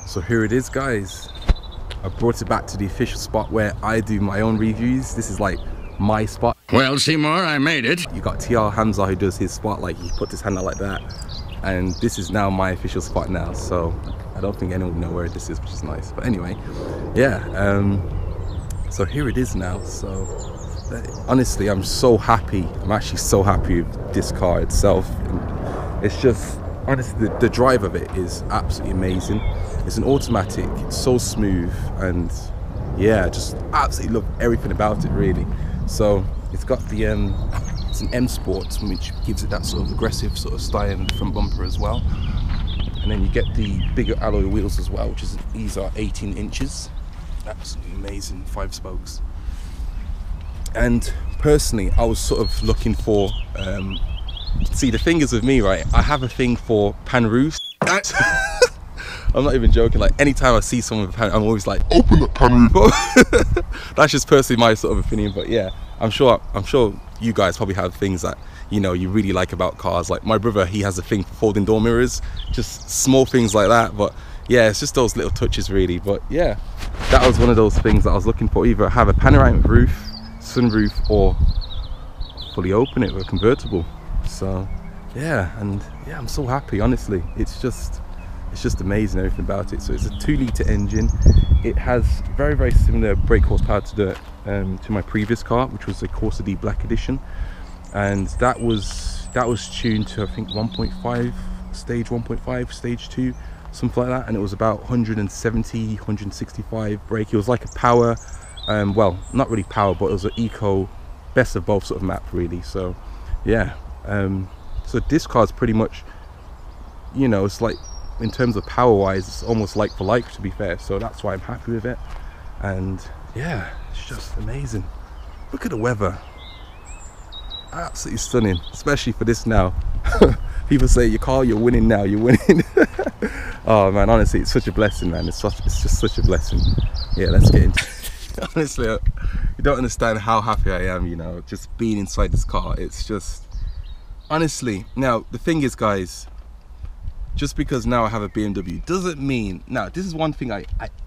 So here it is, guys. I brought it back to the official spot where I do my own reviews. This is like my spot. Well, Seymour, I made it. You got TR Hamza who does his spot, like he puts his hand out like that. And this is now my official spot now. So I don't think anyone will know where this is, which is nice. But anyway, yeah. So here it is now. So honestly, I'm so happy. I'm actually so happy with this car itself. And it's just, honestly, the drive of it is absolutely amazing. It's an automatic, it's so smooth, and yeah, just absolutely love everything about it, really. So it's got the it's an M Sport, which gives it that sort of aggressive sort of style in the front bumper as well. And then you get the bigger alloy wheels as well, which is, these are 18 inches. Absolutely amazing, 5 spokes. And personally, I was sort of looking for see, the thing is with me, right, I have a thing for pan roofs. I'm not even joking, like anytime I see someone with a pan, I'm always like, open that pan roof. That's just personally my sort of opinion, but yeah, I'm sure you guys probably have things that, you know, you really like about cars. Like my brother, he has a thing for folding door mirrors, just small things like that. But yeah, it's just those little touches really. But yeah, that was one of those things that I was looking for, either have a panoramic roof, sunroof, or fully open it with a convertible. So yeah, and yeah, I'm so happy, honestly. It's just amazing, everything about it. So it's a 2-litre engine. It has very, very similar brake horsepower to my previous car, which was the Corsa D Black Edition, and that was tuned to, I think, 1.5 stage 1.5 stage 2, something like that, and it was about 170 165 brake. It was like a power, well, not really power, but it was an eco best of both sort of map, really. So yeah, so this car is pretty much, you know, it's like, in terms of power wise, it's almost like for like, to be fair. So that's why I'm happy with it. And yeah, it's just amazing. Look at the weather, absolutely stunning, especially for this now. People say, your car, you're winning now, you're winning. Oh man, honestly, it's such a blessing, man. It's just such a blessing. Yeah, let's get into it. Honestly, you don't understand how happy I am, you know, just being inside this car. It's just, honestly, now the thing is, guys, just because now I have a BMW doesn't mean, now this is one thing I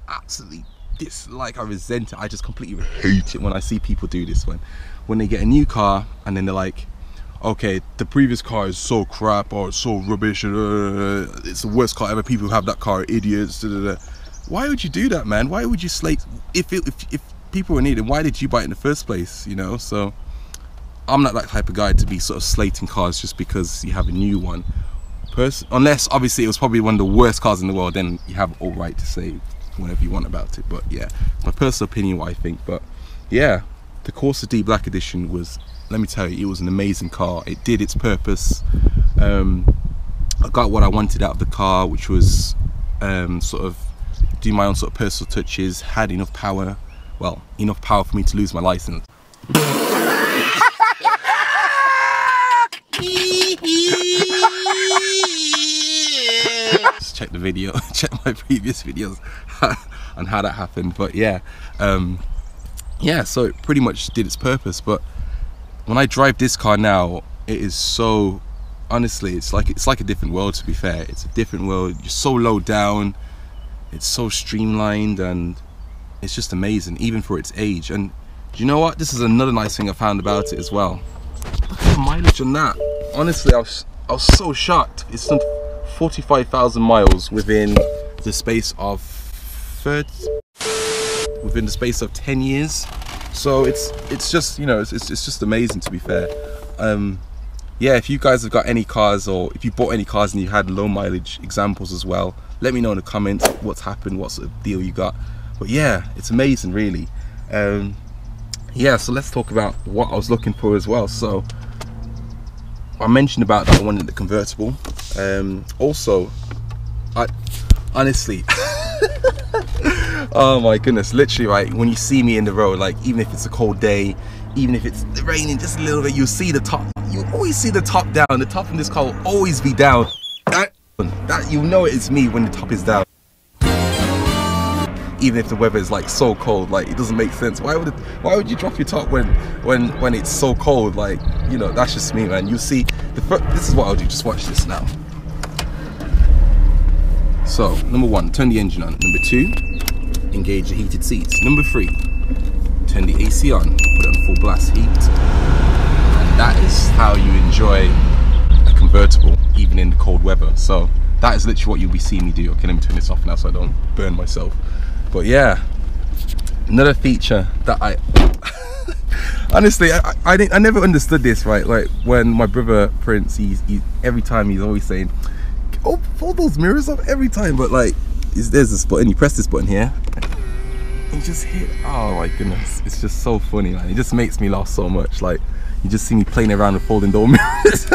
absolutely dislike, I resent it, I just completely hate it when I see people do this, when they get a new car and then they're like, okay, the previous car is so crap, or it's so rubbish, it's the worst car ever, people who have that car are idiots, Why would you do that, man? Why would you slate, if people were needed, why did you buy it in the first place, you know? So I'm not that type of guy to be sort of slating cars just because you have a new one. Unless obviously it was probably one of the worst cars in the world, then you have all right to say whatever you want about it. But yeah, my personal opinion, what I think. But yeah, the Corsa D Black Edition was, let me tell you, it was an amazing car. It did its purpose. I got what I wanted out of the car, which was sort of do my own sort of personal touches, had enough power, well, enough power for me to lose my license. Just check the video, check my previous videos on how that happened. But yeah, yeah, so it pretty much did its purpose. But when I drive this car now, it is so, honestly, it's like a different world, to be fair. It's a different world. You're so low down, it's so streamlined, and it's just amazing, even for its age. And do you know what, this is another nice thing I found about it as well. Look at the mileage on that. Honestly, I was so shocked. It's done 45,000 miles within the space of 10 years. So it's just, you know, it's just amazing, to be fair. Yeah, if you guys have got any cars, or if you bought any cars and you had low mileage examples as well, let me know in the comments what's happened, what sort of deal you got. But yeah, it's amazing, really. Yeah, so let's talk about what I was looking for as well. So I mentioned about that I wanted the convertible. Also, I honestly oh my goodness, literally, right, when you see me in the road, like even if it's a cold day, even if it's raining just a little bit, you'll see the top, you always see the top down. The top in this car will always be down. That you know it is me when the top is down. Even if the weather is like so cold, like it doesn't make sense. Why would you drop your top when it's so cold? Like, you know, that's just me, man. You see, this is what I'll do. Just watch this now. So, number 1, turn the engine on. Number 2, engage the heated seats. Number 3, turn the AC on, put it on full blast heat. And that is how you enjoy a convertible, even in the cold weather. So, that is literally what you'll be seeing me do. Okay, let me turn this off now so I don't burn myself. But yeah, another feature that I honestly I never understood this, right? Like when my brother Prince, he every time he's always saying, oh, pull those mirrors up every time. But like, there's this button, you press this button here, you just hit, oh my goodness, it's just so funny, man. It just makes me laugh so much. Like, you just see me playing around with folding door mirrors.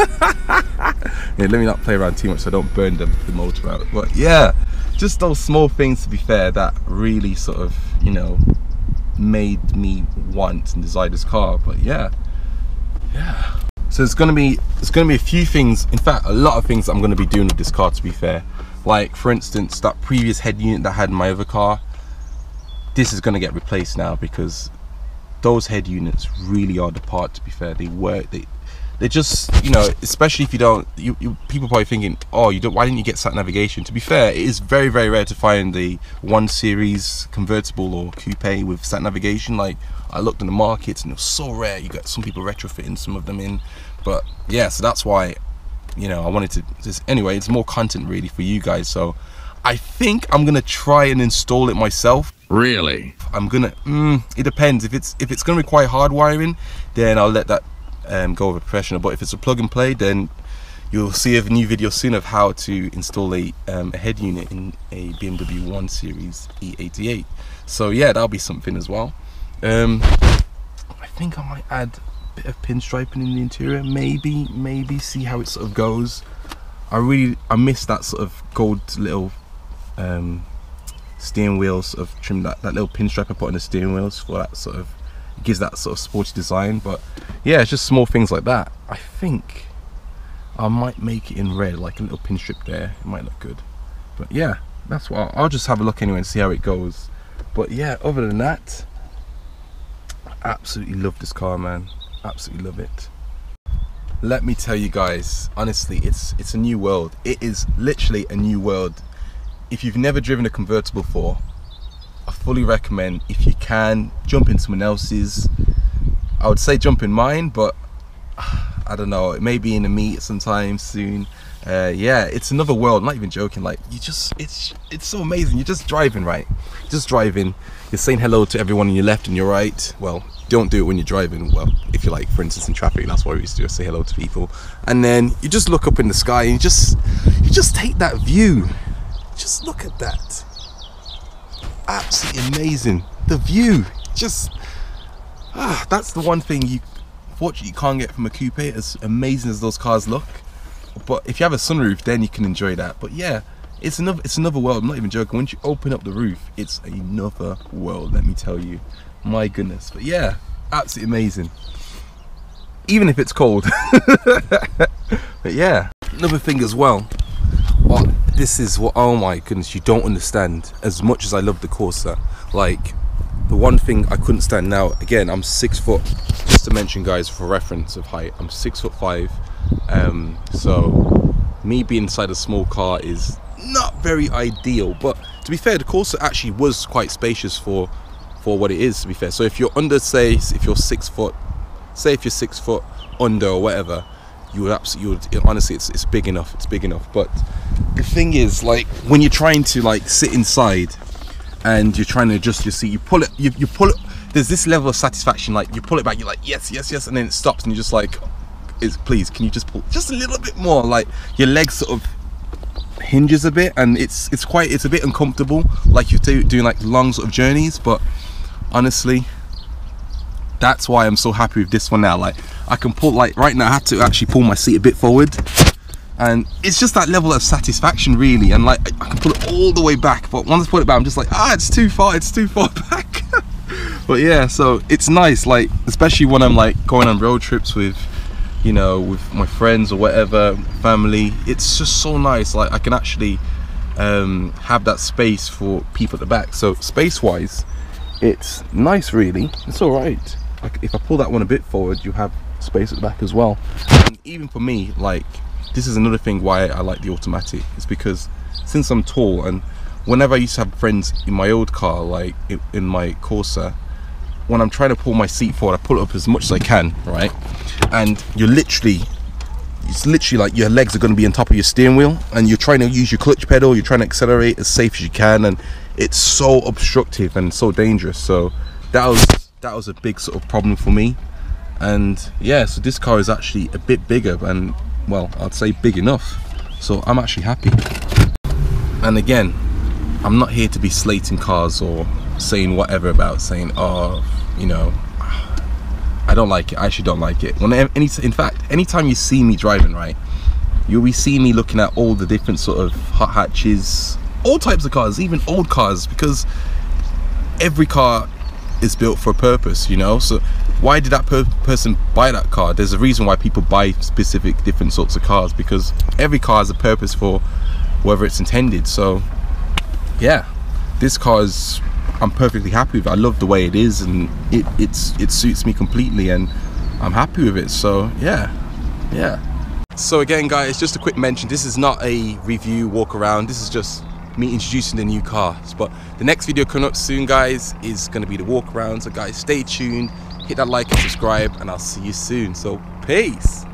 Yeah, let me not play around too much so I don't burn the motor out. But yeah, just those small things, to be fair, that really sort of, you know, made me want and desire this car. But yeah, so it's gonna be a few things, in fact a lot of things that I'm gonna be doing with this car, to be fair. Like for instance, that previous head unit that I had in my other car, this is gonna get replaced now, because those head units really are the part, to be fair. They work, they just, you know, especially if you don't, people probably thinking, oh, why didn't you get sat navigation? To be fair, it is very, very rare to find the 1 Series convertible or coupe with sat navigation. Like, I looked in the markets and it was so rare. You got some people retrofitting some of them in, but yeah, so that's why, you know, I wanted to just, anyway, it's more content really for you guys. So I think I'm gonna try and install it myself. Really? I'm gonna, it depends. If it's gonna require hard wiring, then I'll let that go with a professional. But if it's a plug and play, then you'll see a new video soon of how to install a head unit in a BMW 1 Series E88. So yeah, that'll be something as well. I think I might add a bit of pinstriping in the interior, maybe see how it sort of goes. I miss that sort of gold little steering wheels of trim, that little pinstripe I put on the steering wheels for that sort of, it gives that sort of sporty design. But yeah, it's just small things like that. I think I might make it in red, like a little pin strip there. It might look good. But yeah, that's what I'll just have a look anyway and see how it goes. But yeah, other than that, I absolutely love this car, man. Absolutely love it. Let me tell you guys, honestly, it's a new world. It is literally a new world. If you've never driven a convertible before, I fully recommend, if you can, jump in someone else's. I would say jump in mine, but I don't know, it may be in a meet sometime soon. Yeah, it's another world. I'm not even joking. Like, you just, it's so amazing. You're just driving, right? You're just driving. You're saying hello to everyone on your left and your right. Well, don't do it when you're driving. Well, if you're like, for instance, in traffic, that's what we used to do, say hello to people. And then you just look up in the sky and you just take that view. Just look at that. Absolutely amazing. The view, just that's the one thing you fortunately can't get from a coupe, as amazing as those cars look. But if you have a sunroof, then you can enjoy that. But yeah, it's another world. I'm not even joking. Once you open up the roof, it's another world, let me tell you. My goodness. But yeah, absolutely amazing, even if it's cold. But yeah, another thing as well, this is what, oh my goodness, you don't understand. As much as I love the Corsa, like, the one thing I couldn't stand, now again, I'm 6 foot, just to mention guys for reference of height, I'm 6'5", so me being inside a small car is not very ideal. But to be fair, the Corsa actually was quite spacious for what it is, to be fair. So if you're under, say if you're 6 foot, say if you're 6 foot under or whatever, you would absolutely, honestly, it's big enough. It's big enough. But the thing is, like, when you're trying to like sit inside and you're trying to adjust your seat, you pull it, you pull it, there's this level of satisfaction, like you pull it back, you're like, yes, yes, yes, and then it stops and you're just like, please, can you just pull just a little bit more? Like, your leg sort of hinges a bit, and it's a bit uncomfortable, like you're doing like long sort of journeys. But honestly, that's why I'm so happy with this one now. Like, I can pull, like right now I had to actually pull my seat a bit forward, and it's just that level of satisfaction really. And like, I can pull it all the way back, but once I put it back, I'm just like, it's too far back. But yeah, so it's nice, like, especially when I'm like going on road trips with, you know, with my friends or whatever, family. It's just so nice. Like, I can actually have that space for people at the back. So space wise, it's nice really. It's all right. Like, if I pull that one a bit forward, you have space at the back as well. And even for me, like, this is another thing why I like the automatic. It's because since I'm tall, and whenever I used to have friends in my old car, like in my Corsa, when I'm trying to pull my seat forward, I pull it up as much as I can, right? And it's literally like your legs are going to be on top of your steering wheel, and you're trying to use your clutch pedal, you're trying to accelerate as safe as you can, and it's so obstructive and so dangerous. So that was a big sort of problem for me. And yeah, so this car is actually a bit bigger, and well, I'd say big enough, so I'm actually happy. And again, I'm not here to be slating cars or saying whatever about saying, oh, you know, I don't like it. I actually don't like it. In fact, anytime you see me driving, right, you'll be seeing me looking at all the different sort of hot hatches, all types of cars, even old cars, because every car is built for a purpose, you know. So why did that person buy that car? There's a reason why people buy specific different sorts of cars, because every car has a purpose for whether it's intended. So yeah, this car is, I'm perfectly happy with it. I love the way it is, and it suits me completely, and I'm happy with it. So yeah. So again, guys, just a quick mention, this is not a review walk around, this is just me introducing the new cars. But the next video coming up soon, guys, is going to be the walk around. So guys, stay tuned, hit that like and subscribe, and I'll see you soon. So peace.